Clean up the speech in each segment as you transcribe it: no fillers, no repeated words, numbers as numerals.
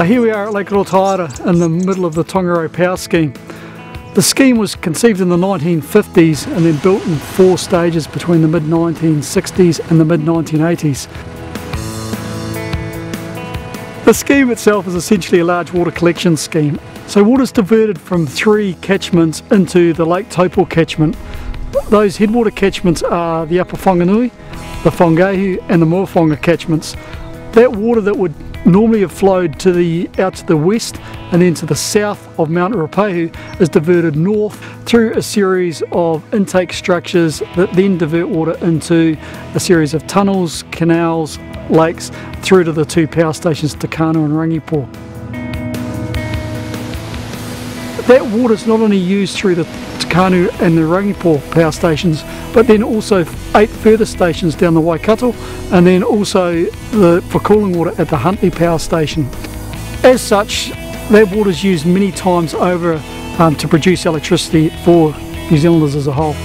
Here we are at Lake Rotaara in the middle of the Tongariro Power Scheme. The scheme was conceived in the 1950s and then built in 4 stages between the mid-1960s and the mid-1980s. The scheme itself is essentially a large water collection scheme. So water is diverted from 3 catchments into the Lake Taupo catchment. Those headwater catchments are the Upper Whanganui, the Whangaehu and the Moawhanga catchments. That water that would normally have flowed out to the west and then to the south of Mount Ruapehu is diverted north through a series of intake structures that then divert water into a series of tunnels, canals, lakes through to the 2 power stations, Tukua and Rangipo. That water is not only used through the Tukua and the Rangipo power stations, but then also 8 further stations down the Waikato, and then also for cooling water at the Huntly power station. As such, that water is used many times over to produce electricity for New Zealanders as a whole.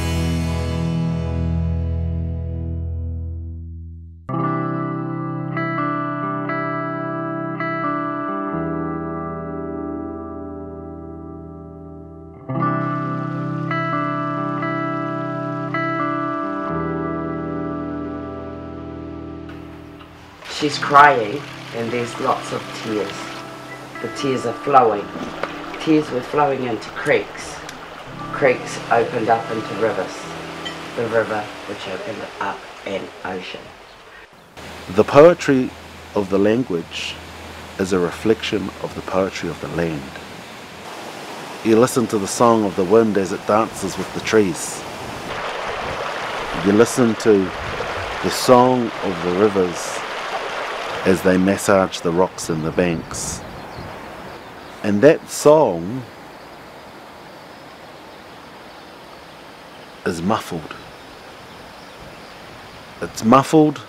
She's crying and there's lots of tears. The tears are flowing. Tears were flowing into creeks. Creeks opened up into rivers. The river which opened up an ocean. The poetry of the language is a reflection of the poetry of the land. You listen to the song of the wind as it dances with the trees. You listen to the song of the rivers as they massage the rocks and the banks. And that song is muffled. It's muffled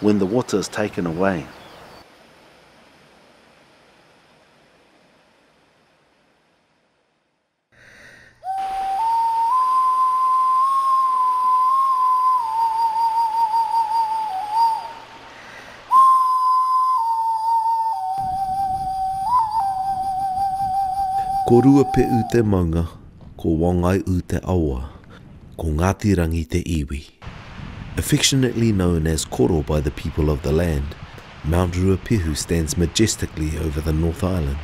when the water is taken away. Ko Ruapehu te maunga, ko Whangaehu te awa, ko Ngāti Rangi te iwi. Affectionately known as Koro by the people of the land, Mount Ruapehu stands majestically over the North Island.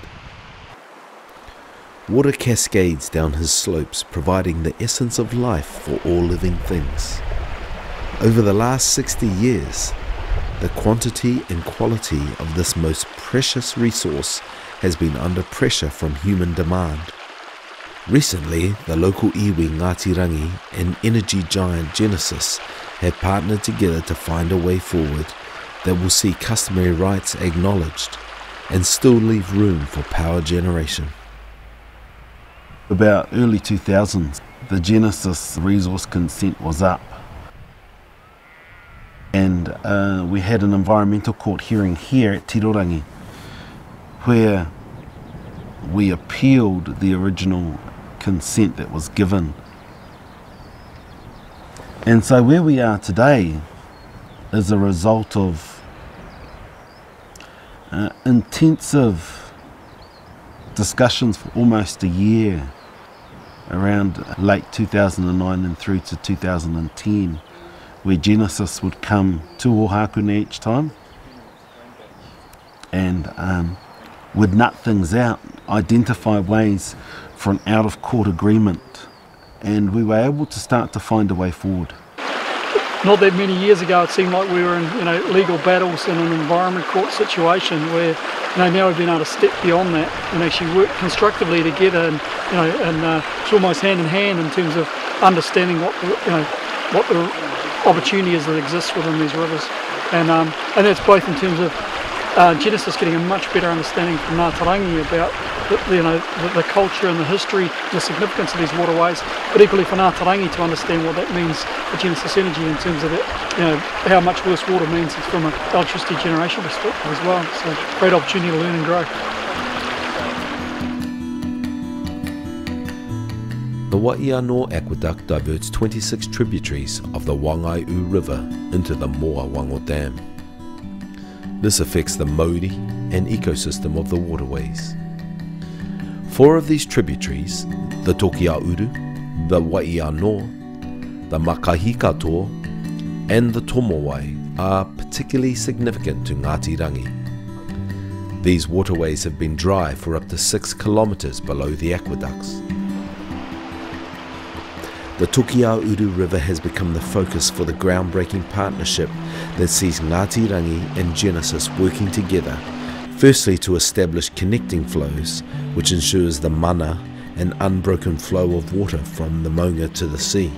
Water cascades down his slopes, providing the essence of life for all living things. Over the last 60 years, the quantity and quality of this most precious resource has been under pressure from human demand. Recently, the local iwi Ngāti Rangi and energy giant Genesis have partnered together to find a way forward that will see customary rights acknowledged and still leave room for power generation. About early 2000s, the Genesis resource consent was up. And we had an environmental court hearing here at Tirorangi, where we appealed the original consent that was given. And so where we are today is a result of intensive discussions for almost a year around late 2009 and through to 2010, where Genesis would come to Ohakune each time and would nut things out, identify ways for an out-of-court agreement, and we were able to start to find a way forward. Not that many years ago, it seemed like we were in legal battles in an environment court situation where now we've been able to step beyond that and actually work constructively together, and it's almost hand in hand in terms of understanding what the opportunity is that exists within these rivers, and that's both in terms of Genesis getting a much better understanding from Ngāti Rangi about the culture and the history, the significance of these waterways, but equally for Ngāti Rangi to understand what that means for Genesis Energy in terms of how much worse water means from an electricity generation perspective as well. So great opportunity to learn and grow. The Wāhianoa Aqueduct diverts 26 tributaries of the Whangaehu River into the Moawhanga Dam. This affects the mauri and ecosystem of the waterways. 4 of these tributaries, the Tokiauru, the Wāhianoa, the Makahi katoa, and the Tomowai, are particularly significant to Ngāti Rangi. These waterways have been dry for up to 6 kilometres below the aqueducts. The Tokiauru River has become the focus for the groundbreaking partnership that sees Ngāti Rangi and Genesis working together, firstly to establish connecting flows, which ensures the mana and unbroken flow of water from the maunga to the sea.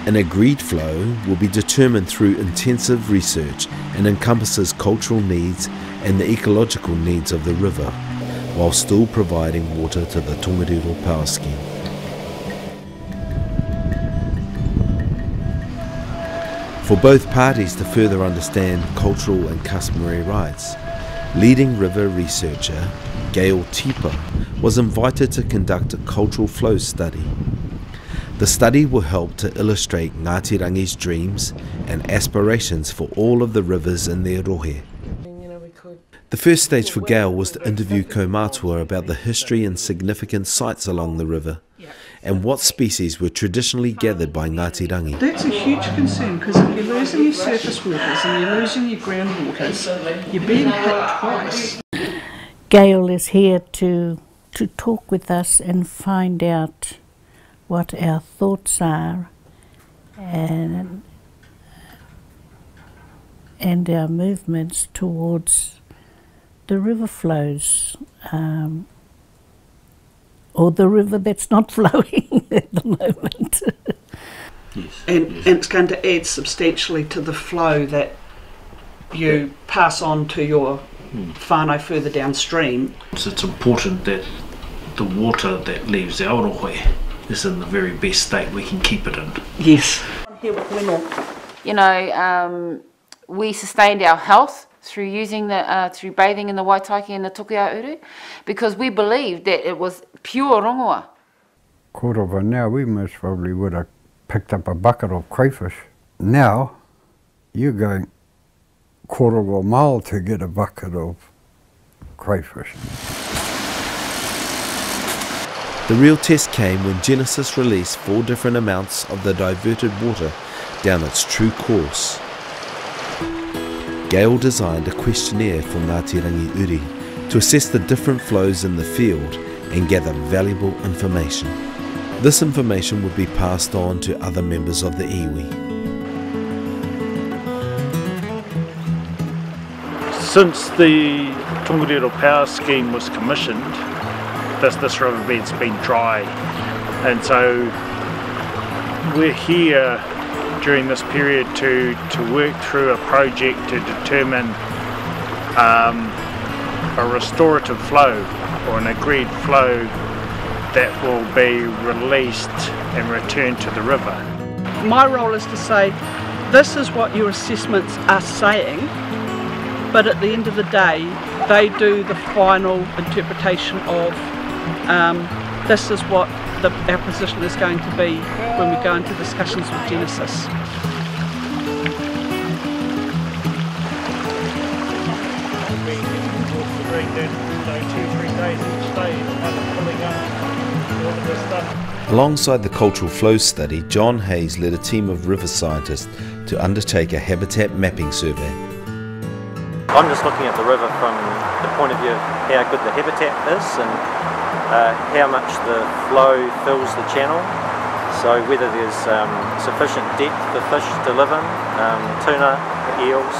An agreed flow will be determined through intensive research and encompasses cultural needs and the ecological needs of the river, while still providing water to the Tongariro power scheme. For both parties to further understand cultural and customary rights, leading river researcher Gail Tipa was invited to conduct a cultural flow study. The study will help to illustrate Ngāti Rangi's dreams and aspirations for all of the rivers in their rohe. The first stage for Gail was to interview kaumātua about the history and significant sites along the river and what species were traditionally gathered by Ngāti Rangi. That's a huge concern, because if you're losing your surface waters and you're losing your groundwaters, you're being hit twice. Gail is here to talk with us and find out what our thoughts are and our movements towards the river flows, or the river that's not flowing at the moment. Yes. And it's going to add substantially to the flow that you pass on to your whānau further downstream. So it's important that the water that leaves our rohe is in the very best state we can keep it in. Yes. You know, we sustained our health through using through bathing in the Waitaki and the Tokiauru, because we believed that it was pure rongoa. Korova, now we most probably would have picked up a bucket of crayfish. Now you're going quarter of a mile to get a bucket of crayfish. The real test came when Genesis released 4 different amounts of the diverted water down its true course. Gail designed a questionnaire for Ngāti Rangi Uri to assess the different flows in the field and gather valuable information. This information would be passed on to other members of the iwi. Since the Tongariro power scheme was commissioned, this riverbed's been dry, and so we're here during this period to work through a project to determine a restorative flow or an agreed flow that will be released and returned to the river. My role is to say, this is what your assessments are saying, but at the end of the day, they do the final interpretation of this is what our position is going to be when we go into discussions with Genesis. Alongside the cultural flows study, John Hayes led a team of river scientists to undertake a habitat mapping survey. I'm just looking at the river from the point of view of how good the habitat is and how much the flow fills the channel, so whether there's sufficient depth for fish to live in, tuna, eels,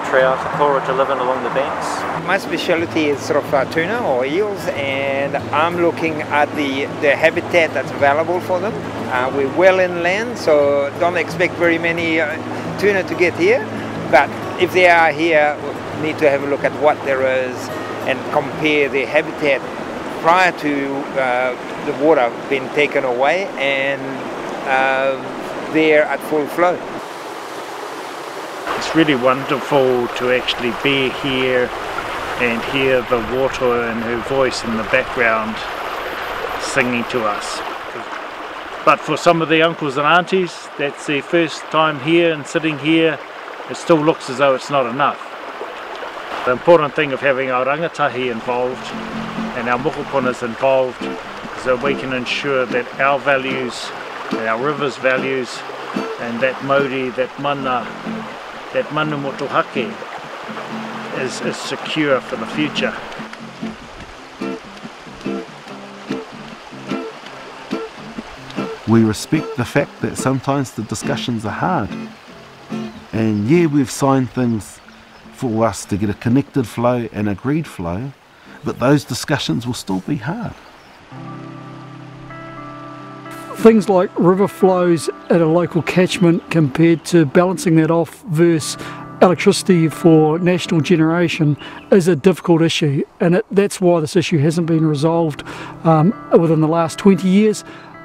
trout, kora to live in along the banks. My specialty is sort of tuna or eels, and I'm looking at the habitat that's available for them. We're well inland, so don't expect very many tuna to get here, but if they are here, we need to have a look at what there is and compare the habitat prior to the water being taken away and they're at full flow. It's really wonderful to actually be here and hear the water and her voice in the background singing to us. But for some of the uncles and aunties, that's their first time here, and sitting here it still looks as though it's not enough. The important thing of having our rangatahi involved and our mokopunas involved is that we can ensure that our values, and our river's values, and that mauri, that mana, that manu motuhake is secure for the future. We respect the fact that sometimes the discussions are hard. And yeah, we've signed things for us to get a connected flow and agreed flow, but those discussions will still be hard. Things like river flows at a local catchment compared to balancing that off versus electricity for national generation is a difficult issue, and that's why this issue hasn't been resolved within the last 20 years.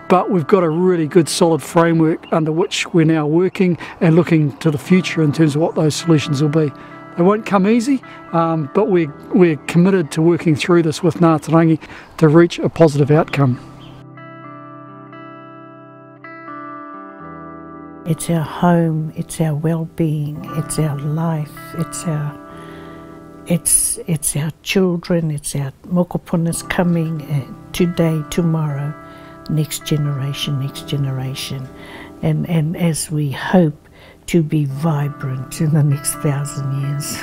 But we've got a really good solid framework under which we're now working and looking to the future in terms of what those solutions will be. They won't come easy, but we're committed to working through this with Ngāti Rangi to reach a positive outcome. It's our home, it's our well-being, it's our life, it's our children, it's our mokopunas coming today, tomorrow, next generation, and as we hope to be vibrant in the next 1,000 years.